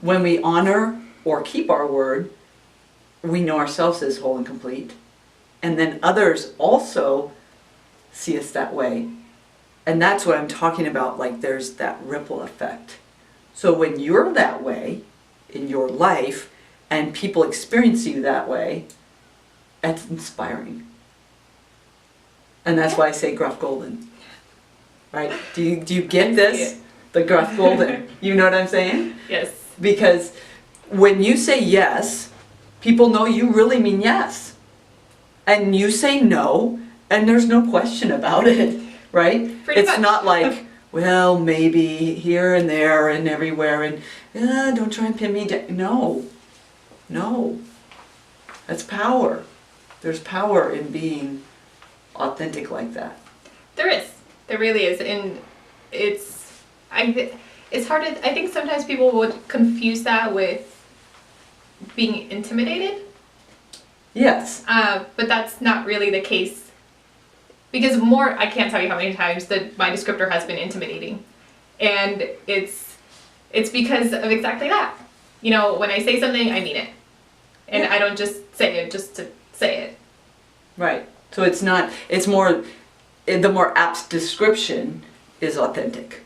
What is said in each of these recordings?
when we honor or keep our word, we know ourselves as whole and complete. And then others also see us that way. And that's what I'm talking about, like there's that ripple effect. So when you're that way in your life and people experience you that way, that's inspiring. And that's why I say gruff golden. Right? Do you get this? The gruff golden. You know what I'm saying? Yes. Because when you say yes, people know you really mean yes. And you say no, and there's no question about it, right? Pretty It's much. not like, well, maybe here and there and everywhere, and don't try and pin me down. No. That's power. There's power in being authentic like that. There is. There really is. And it's hard to, I think sometimes people would confuse that with being intimidated. Yes. But that's not really the case. Because I can't tell you how many times that my descriptor has been intimidating. And it's because of exactly that. You know, when I say something, I mean it. And I don't just say it just to say it. Right. So it's more, the more apt description is authentic.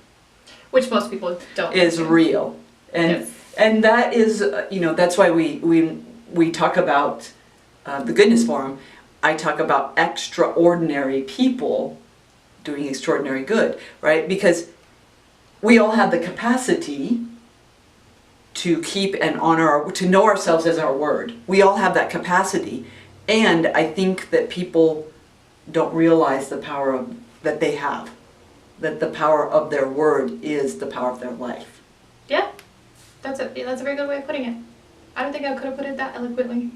Which most people don't. Is real. And Yes. and that is, that's why we talk about the Goodness Forum. I talk about extraordinary people doing extraordinary good, right? Because we all have the capacity to keep and honor, to know ourselves as our word. We all have that capacity. And I think that people don't realize the power that they have. That the power of their word is the power of their life. Yeah. That's a very good way of putting it. I don't think I could have put it that eloquently.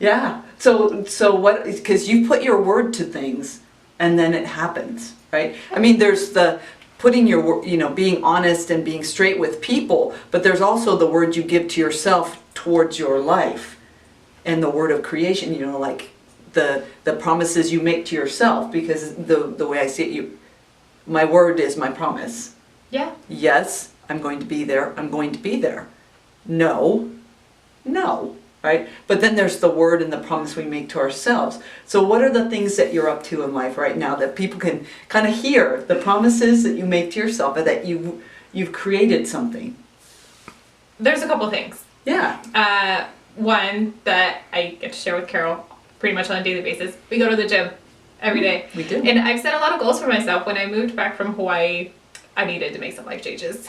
Yeah. So what? Because you put your word to things, and then it happens, right? I mean, there's the putting your, being honest and being straight with people, but there's also the word you give to yourself towards your life, and the word of creation. Like the promises you make to yourself. Because the way I see it, my word is my promise. Yeah. Yes, I'm going to be there. I'm going to be there. No. Right? But then there's the word and the promise we make to ourselves. So what are the things that you're up to in life right now that people can kind of hear? The promises that you make to yourself, or that you've created something. There's a couple things. Yeah. One that I get to share with Carol pretty much on a daily basis. We go to the gym every day. We do. And I've set a lot of goals for myself. When I moved back from Hawaii, I needed to make some life changes.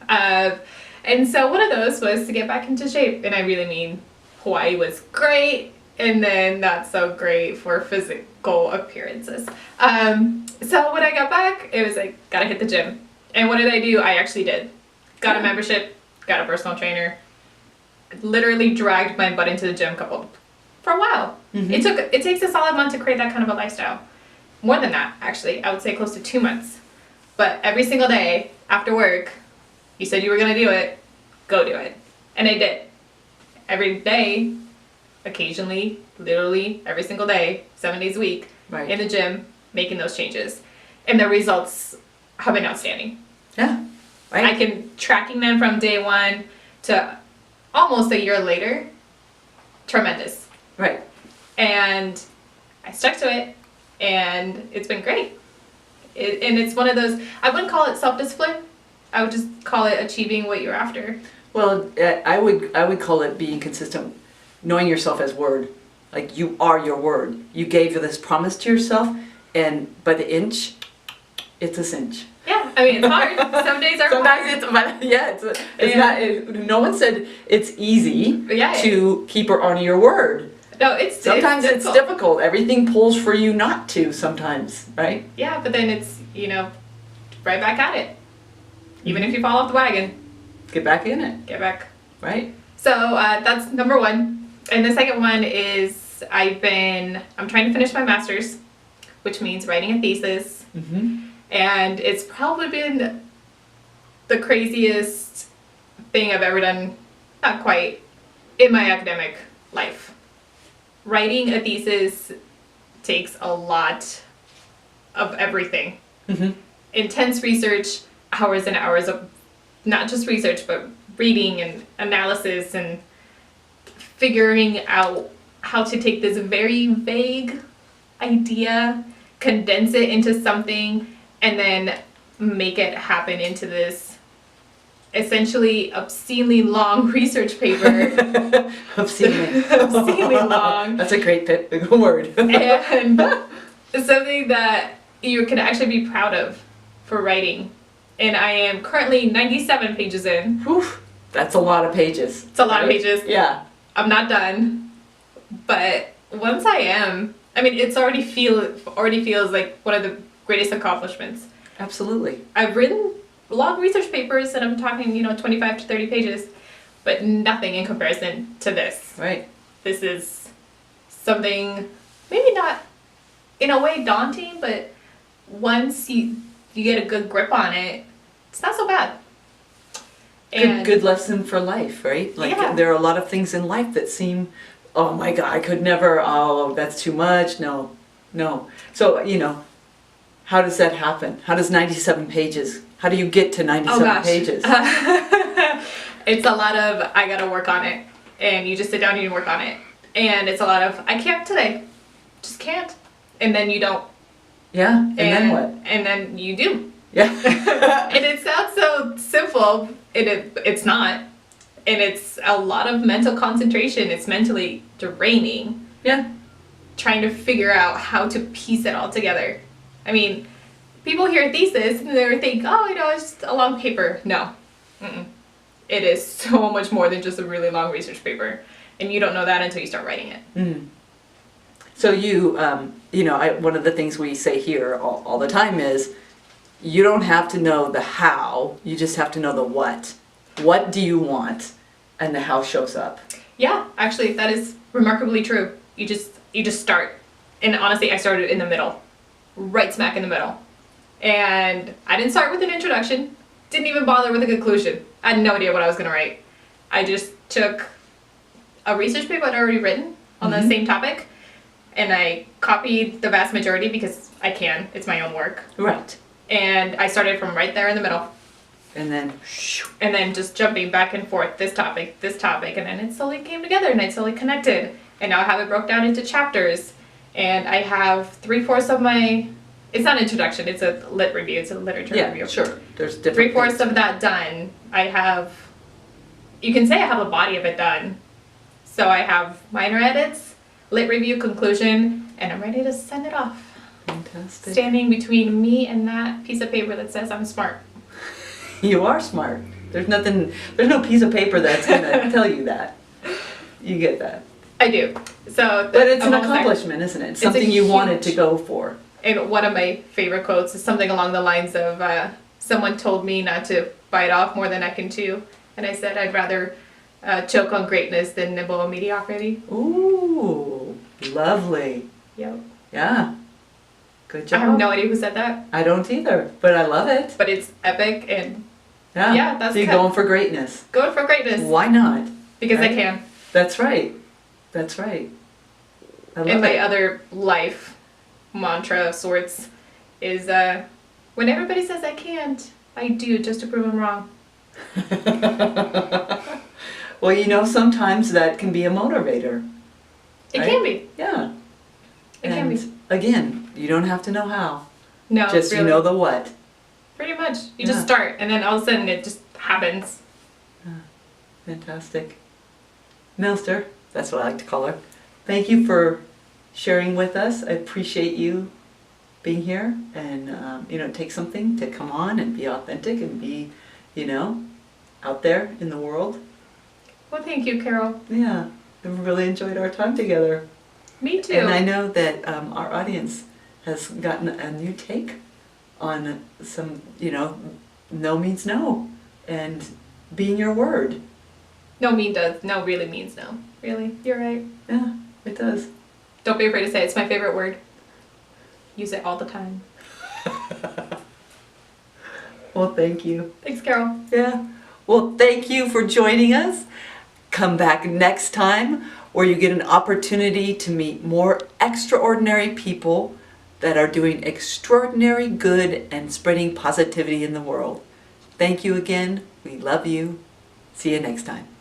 And so one of those was to get back into shape. And I really mean, Hawaii was great, and then not so great for physical appearances. So when I got back, it was like, gotta hit the gym. And what did I do? I actually did. Got a membership, got a personal trainer, literally dragged my butt into the gym for a while. Mm-hmm. It takes a solid month to create that kind of a lifestyle. More than that, actually. I would say close to 2 months. But every single day after work, you said you were gonna do it, go do it. And I did. Every day, occasionally, literally every single day, 7 days a week, Right. in the gym, making those changes. And the results have been outstanding. Yeah. Right. I can tracking them from day one to almost a year later. Tremendous. Right. And I stuck to it, and it's been great. And it's one of those, I wouldn't call it self-discipline. I would just call it achieving what you're after. Well, I would call it being consistent, knowing yourself as word. Like, you are your word. You gave this promise to yourself, and by the inch, it's a cinch. Yeah, I mean, it's hard. Some days are Sometimes hard. no one said it's easy to keep or honor your word. No, it's Sometimes it's difficult. Everything pulls for you not to sometimes, right? Yeah, but then it's, right back at it. Even if you fall off the wagon. Get back in it. Get back. Right. So that's number one. And the second one is I'm trying to finish my master's, which means writing a thesis. Mm-hmm. And it's probably been the craziest thing I've ever done, not quite, in my academic life. Writing a thesis takes a lot of everything. Mm-hmm. Intense research, hours and hours of not just research, but reading and analysis and figuring out how to take this very vague idea, condense it into something, and then make it happen into this essentially obscenely long research paper. Obscenely. Obscenely long. That's a great word. And something that you can actually be proud of for writing. And I am currently 97 pages in. Whew, that's a lot of pages. It's a lot of pages. Yeah. I'm not done. But once I am, I mean, it's already feels like one of the greatest accomplishments. Absolutely. I've written long research papers and I'm talking, 25 to 30 pages, but nothing in comparison to this. Right. This is something maybe not in a way daunting, but once you get a good grip on it, it's not so bad. Good lesson for life, right? Like Yeah. there are a lot of things in life that seem, oh my God, I could never, oh, that's too much. No. So, how does that happen? How does 97 pages, how do you get to 97 pages? It's a lot of, I gotta work on it. And you just sit down and you work on it. And it's a lot of, I can't today. Just can't. And then you don't. Yeah, and then what? And then you do. Yeah. And it sounds so simple. It's not. And it's a lot of mental concentration. It's mentally draining. Yeah. Trying to figure out how to piece it all together. I mean, people hear thesis and they think, oh, it's just a long paper. No. Mm-mm. It is so much more than just a really long research paper. And you don't know that until you start writing it. Mm. So one of the things we say here all the time is, you don't have to know the how, you just have to know the what. What do you want? And the how shows up. Yeah, actually, that is remarkably true. You just start. And honestly, I started in the middle. Right smack in the middle. And I didn't start with an introduction. Didn't even bother with a conclusion. I had no idea what I was going to write. I just took a research paper I'd already written on the same topic. And I copied the vast majority because I can. It's my own work. Right. And I started from right there in the middle. And then just jumping back and forth, this topic, and then it slowly came together and I slowly connected. And now I have it broke down into chapters. And I have 3/4 of my, it's not an introduction, it's a lit review, it's a literature review. Yeah, sure. There's different 3/4 of that done. You can say I have a body of it done. So I have minor edits, lit review, conclusion, and I'm ready to send it off. Fantastic. Standing between me and that piece of paper that says I'm smart. You are smart. There's no piece of paper that's going to tell you that. You get that. I do. So, but it's an accomplishment, isn't it? It's something you wanted to go for. And one of my favorite quotes is something along the lines of, someone told me not to bite off more than I can chew. And I said I'd rather choke on greatness than nibble on mediocrity. Ooh, lovely. Yep. Yeah. Good job. I have no idea who said that. I don't either, but I love it. But it's epic and yeah, that's so you're going for greatness. Going for greatness. Why not? Because right? I can. That's right. That's right. I love and my it. other life mantra of sorts is when everybody says I can't, I do just to prove I'm wrong. Well, sometimes that can be a motivator. It right? can be. Yeah. It can be. Again, you don't have to know how. No, just really. You know the what. Pretty much. You just start, and then all of a sudden it just happens. Fantastic. Milster, that's what I like to call her. Thank you for sharing with us. I appreciate you being here, and it takes something to come on and be authentic and be, out there in the world. Well, thank you, Carol. Yeah, I really enjoyed our time together. Me too. And I know that our audience has gotten a new take on some, no means no, and being your word. No really means no. Really, you're right. Yeah, it does. Don't be afraid to say it. It's my favorite word. Use it all the time. Well, thank you. Thanks, Carol. Yeah. Well, thank you for joining us. Come back next time where you get an opportunity to meet more extraordinary people that are doing extraordinary good and spreading positivity in the world. Thank you again. We love you. See you next time.